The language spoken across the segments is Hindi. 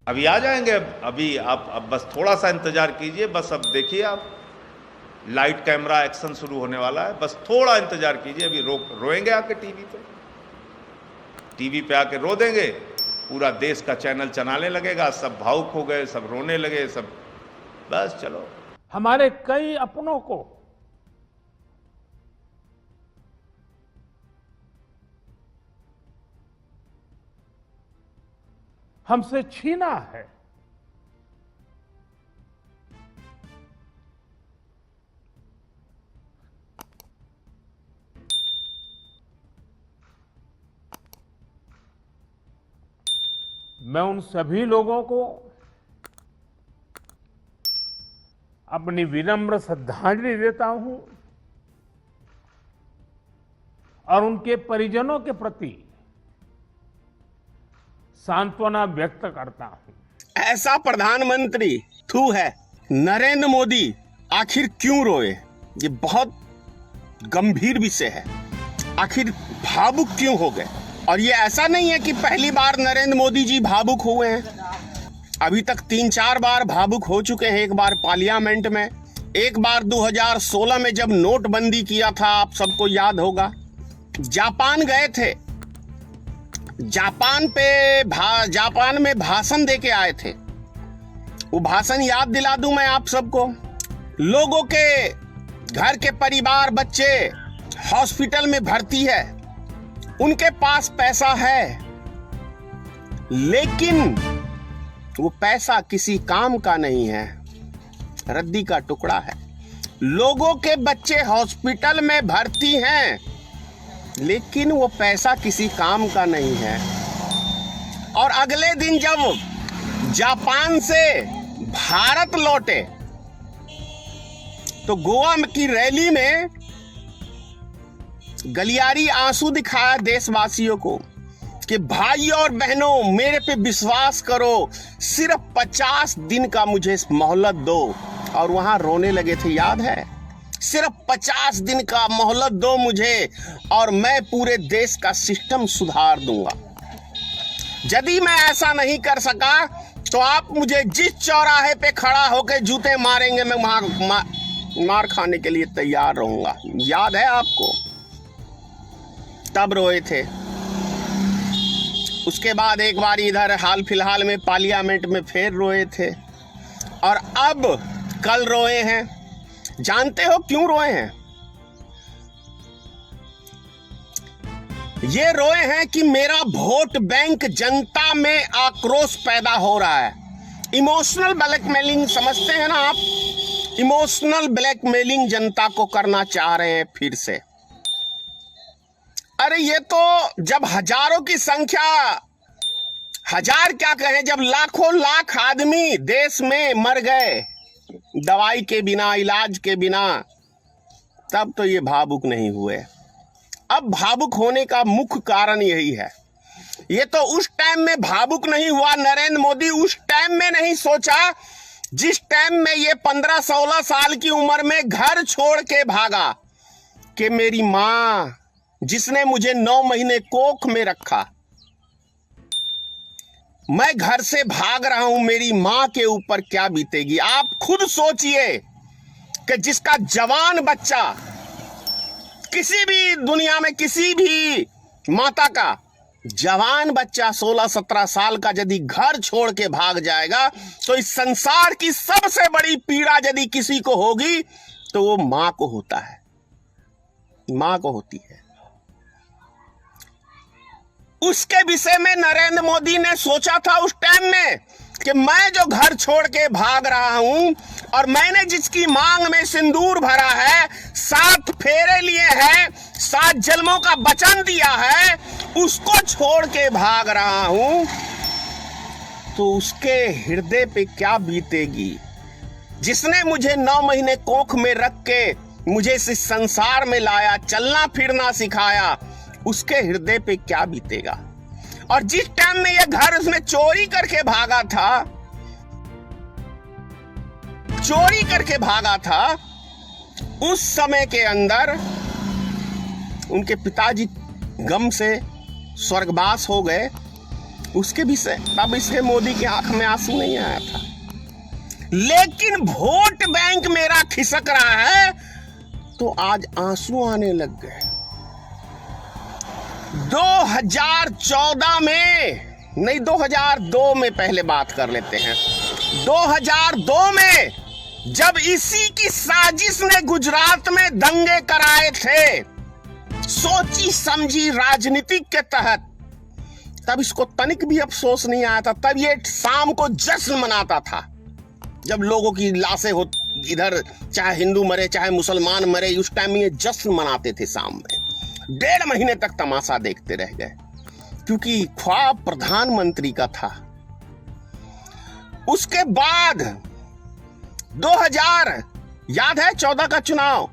अभी आ जाएंगे। अभी आप अब बस थोड़ा सा इंतजार कीजिए। बस अब देखिए, आप लाइट कैमरा एक्शन शुरू होने वाला है। बस थोड़ा इंतजार कीजिए। अभी रोएंगे आके टीवी पे आके रो देंगे। पूरा देश का चैनल चलाने लगेगा, सब भावुक हो गए, सब रोने लगे, सब। बस चलो। हमारे कई अपनों को हमसे छीना है। मैं उन सभी लोगों को अपनी विनम्र श्रद्धांजलि देता हूं और उनके परिजनों के प्रति सांत्वना व्यक्त करता हूं। ऐसा प्रधानमंत्री थू है नरेंद्र मोदी, आखिर क्यों रोए? ये बहुत गंभीर विषय है। आखिर भावुक क्यों हो गए? और ये ऐसा नहीं है कि पहली बार नरेंद्र मोदी जी भावुक हुए हैं। अभी तक 3-4 बार भावुक हो चुके हैं। एक बार पार्लियामेंट में, एक बार 2016 में जब नोटबंदी किया था, आप सबको याद होगा। जापान गए थे, जापान में भाषण देके आए थे। वो भाषण याद दिला दूं मैं आप सबको। लोगों के घर के परिवार, बच्चे हॉस्पिटल में भर्ती है, उनके पास पैसा है, लेकिन वो पैसा किसी काम का नहीं है, रद्दी का टुकड़ा है। लोगों के बच्चे हॉस्पिटल में भर्ती हैं, लेकिन वो पैसा किसी काम का नहीं है। और अगले दिन जब जापान से भारत लौटे तो गोवा की रैली में गलियारी आंसू दिखाया देशवासियों को कि भाइयों और बहनों, मेरे पे विश्वास करो, सिर्फ 50 दिन का मुझे मोहलत दो। और वहां रोने लगे थे, याद है? सिर्फ 50 दिन का मोहलत दो मुझे और मैं पूरे देश का सिस्टम सुधार दूंगा। यदि मैं ऐसा नहीं कर सका तो आप मुझे जिस चौराहे पे खड़ा होकर जूते मारेंगे, मैं मार खाने के लिए तैयार रहूंगा। याद है आपको? तब रोए थे। उसके बाद एक बार इधर हाल फिलहाल में पार्लियामेंट में फिर रोए थे, और अब कल रोए हैं। जानते हो क्यों रोए हैं? ये रोए हैं कि मेरा वोट बैंक, जनता में आक्रोश पैदा हो रहा है। इमोशनल ब्लैकमेलिंग समझते हैं ना आप? इमोशनल ब्लैकमेलिंग जनता को करना चाह रहे हैं फिर से। अरे ये तो जब हजारों की संख्या, हजार क्या कहें, जब लाखों लाख आदमी देश में मर गए दवाई के बिना, इलाज के बिना, तब तो ये भावुक नहीं हुए। अब भावुक होने का मुख्य कारण यही है। ये तो उस टाइम में भावुक नहीं हुआ। नरेंद्र मोदी उस टाइम में नहीं सोचा जिस टाइम में ये 15-16 साल की उम्र में घर छोड़ के भागा कि मेरी मां, जिसने मुझे 9 महीने कोख में रखा, मैं घर से भाग रहा हूं, मेरी मां के ऊपर क्या बीतेगी। आप खुद सोचिए कि जिसका जवान बच्चा, किसी भी दुनिया में किसी भी माता का जवान बच्चा 16-17 साल का यदि घर छोड़ के भाग जाएगा, तो इस संसार की सबसे बड़ी पीड़ा यदि किसी को होगी तो वो मां को होता है, मां को होती है। उसके विषय में नरेंद्र मोदी ने सोचा था उस टाइम में कि मैं जो घर छोड़ के भाग रहा हूं और मैंने जिसकी मांग में सिंदूर भरा है, 7 फेरे लिए हैं, 7 जन्मों का वचन दिया है, उसको छोड़ के भाग रहा हूं, तो उसके हृदय पे क्या बीतेगी। जिसने मुझे 9 महीने कोख में रख के मुझे इस संसार में लाया, चलना फिरना सिखाया, उसके हृदय पे क्या बीतेगा। और जिस टाइम में यह घर उसने चोरी करके भागा था, उस समय के अंदर उनके पिताजी गम से स्वर्गवास हो गए उसके विषय तब इसके मोदी की आंख में आंसू नहीं आया था। लेकिन वोट बैंक मेरा खिसक रहा है तो आज आंसू आने लग गए। 2014 में नहीं, 2002 में पहले बात कर लेते हैं। 2002 में जब इसी की साजिश ने गुजरात में दंगे कराए थे, सोची समझी राजनीति के तहत, तब इसको तनिक भी अफसोस नहीं आया था। तब ये शाम को जश्न मनाता था जब लोगों की लाशें हो इधर, चाहे हिंदू मरे चाहे मुसलमान मरे, उस टाइम ये जश्न मनाते थे शाम में। 1.5 महीने तक तमाशा देखते रह गए क्योंकि ख्वाब प्रधानमंत्री का था। उसके बाद 2000 याद है 14 का चुनाव,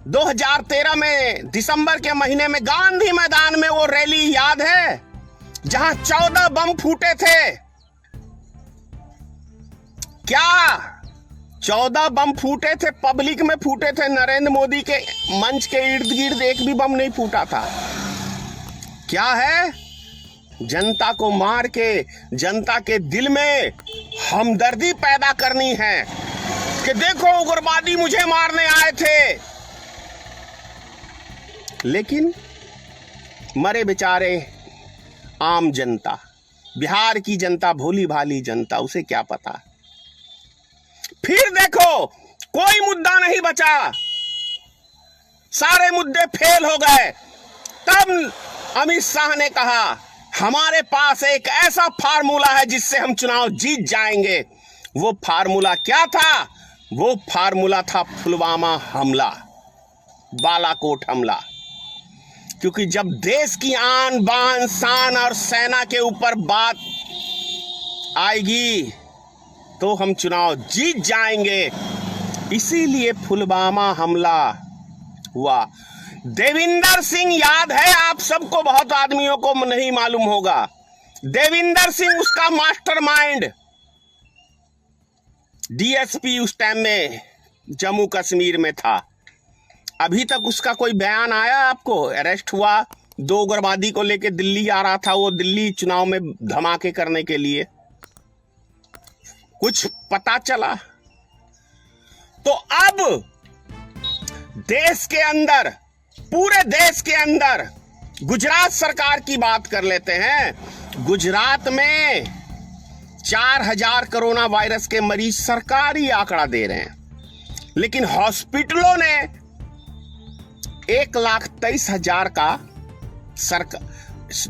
2013 में दिसंबर के महीने में गांधी मैदान में वो रैली याद है जहां 14 बम फूटे थे। क्या 14 बम फूटे थे? पब्लिक में फूटे थे। नरेंद्र मोदी के मंच के इर्द गिर्द एक भी बम नहीं फूटा था। क्या है? जनता को मार के जनता के दिल में हमदर्दी पैदा करनी है कि देखो उग्रवादी मुझे मारने आए थे। लेकिन मरे बेचारे आम जनता, बिहार की जनता, भोली भाली जनता, उसे क्या पता। फिर देखो कोई मुद्दा नहीं बचा, सारे मुद्दे फेल हो गए। तब अमित शाह ने कहा हमारे पास एक ऐसा फार्मूला है जिससे हम चुनाव जीत जाएंगे। वो फार्मूला क्या था? वो फार्मूला था पुलवामा हमला, बालाकोट हमला। क्योंकि जब देश की आन बान शान और सेना के ऊपर बात आएगी तो हम चुनाव जीत जाएंगे। इसीलिए पुलवामा हमला हुआ। देविंदर सिंह याद है आप सबको, बहुत आदमियों को नहीं मालूम होगा। देविंदर सिंह उसका मास्टरमाइंड, डीएसपी उस टाइम में जम्मू कश्मीर में था। अभी तक उसका कोई बयान आया आपको? अरेस्ट हुआ, 2 उग्रवादी को लेके दिल्ली आ रहा था, वो दिल्ली चुनाव में धमाके करने के लिए। कुछ पता चला? तो अब देश के अंदर, पूरे देश के अंदर गुजरात सरकार की बात कर लेते हैं। गुजरात में 4000 कोरोना वायरस के मरीज सरकारी आंकड़ा दे रहे हैं, लेकिन हॉस्पिटलों ने 1,23,000 का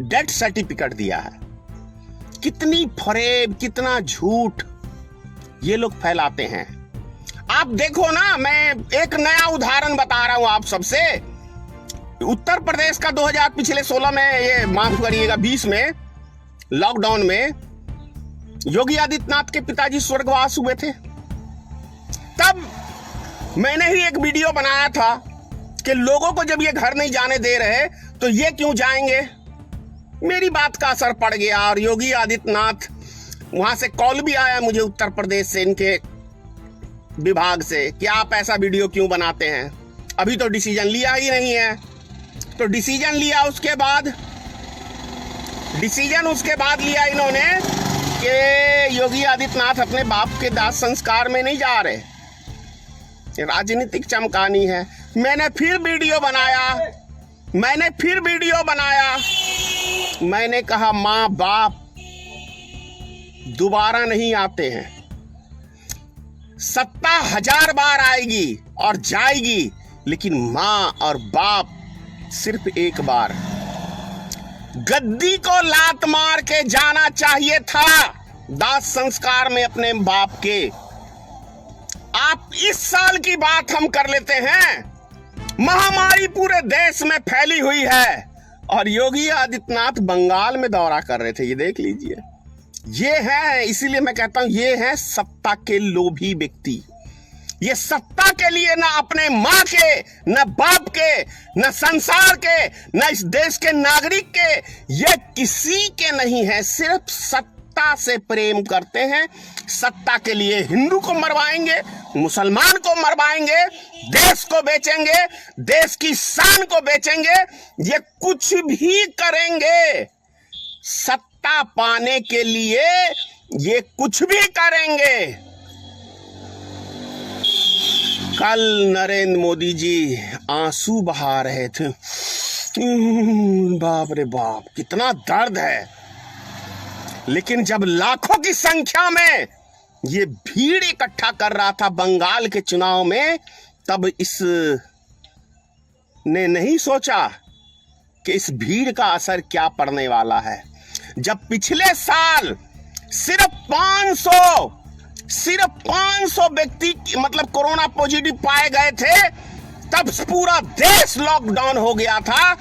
डेथ सर्टिफिकेट दिया है। कितनी फरेब, कितना झूठ ये लोग फैलाते हैं। आप देखो ना, मैं एक नया उदाहरण बता रहा हूं आप सबसे। उत्तर प्रदेश का 2000 पिछले 16 में, ये माफ करिएगा 20 में लॉकडाउन में योगी आदित्यनाथ के पिताजी स्वर्गवास हुए थे। तब मैंने ही एक वीडियो बनाया था कि लोगों को जब ये घर नहीं जाने दे रहे तो ये क्यों जाएंगे। मेरी बात का असर पड़ गया और योगी आदित्यनाथ, वहां से कॉल भी आया मुझे उत्तर प्रदेश से, इनके विभाग से, कि आप ऐसा वीडियो क्यों बनाते हैं। अभी तो डिसीजन लिया ही नहीं है। तो डिसीजन लिया, उसके बाद लिया इन्होंने कि योगी आदित्यनाथ अपने बाप के दाह संस्कार में नहीं जा रहे। राजनीतिक चमकानी है। मैंने फिर वीडियो बनाया, मैंने कहा माँ बाप दोबारा नहीं आते हैं। सत्ता 1000 बार आएगी और जाएगी, लेकिन माँ और बाप सिर्फ एक बार। गद्दी को लात मार के जाना चाहिए था दाह संस्कार में अपने बाप के। आप इस साल की बात हम कर लेते हैं। महामारी पूरे देश में फैली हुई है और योगी आदित्यनाथ बंगाल में दौरा कर रहे थे। ये देख लीजिए, ये है, इसीलिए मैं कहता हूं ये है सत्ता के लोभी व्यक्ति। ये सत्ता के लिए ना अपने माँ के, न बाप के, न संसार के, न इस देश के नागरिक के, ये किसी के नहीं है। सिर्फ सत्ता से प्रेम करते हैं। सत्ता के लिए हिंदू को मरवाएंगे, मुसलमान को मरवाएंगे, देश को बेचेंगे, देश की शान को बेचेंगे, ये कुछ भी करेंगे। सत्ता पाने के लिए ये कुछ भी करेंगे। कल नरेंद्र मोदी जी आंसू बहा रहे थे। बाप रे बाप, कितना दर्द है। लेकिन जब लाखों की संख्या में ये भीड़ इकट्ठा कर रहा था बंगाल के चुनाव में, तब इस ने नहीं सोचा कि इस भीड़ का असर क्या पड़ने वाला है। जब पिछले साल सिर्फ 500 व्यक्ति मतलब कोरोना पॉजिटिव पाए गए थे, तब पूरा देश लॉकडाउन हो गया था।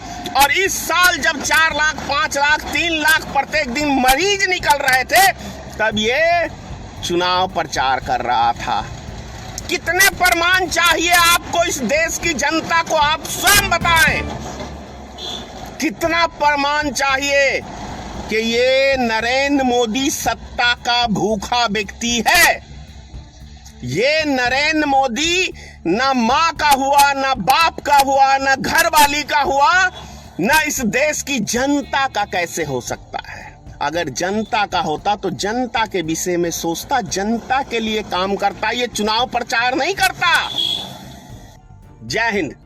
और इस साल जब 4 लाख, 5 लाख, 3 लाख प्रत्येक दिन मरीज निकल रहे थे, तब ये चुनाव प्रचार कर रहा था। कितने प्रमाण चाहिए आपको इस देश की जनता को, आप स्वयं बताएं। कितना प्रमाण चाहिए कि ये नरेंद्र मोदी सत्ता का भूखा व्यक्ति है। ये नरेंद्र मोदी ना माँ का हुआ, ना बाप का हुआ, ना घर वाली का हुआ, ना इस देश की जनता का कैसे हो सकता है। अगर जनता का होता तो जनता के विषय में सोचता, जनता के लिए काम करता, ये चुनाव प्रचार नहीं करता। जय हिंद।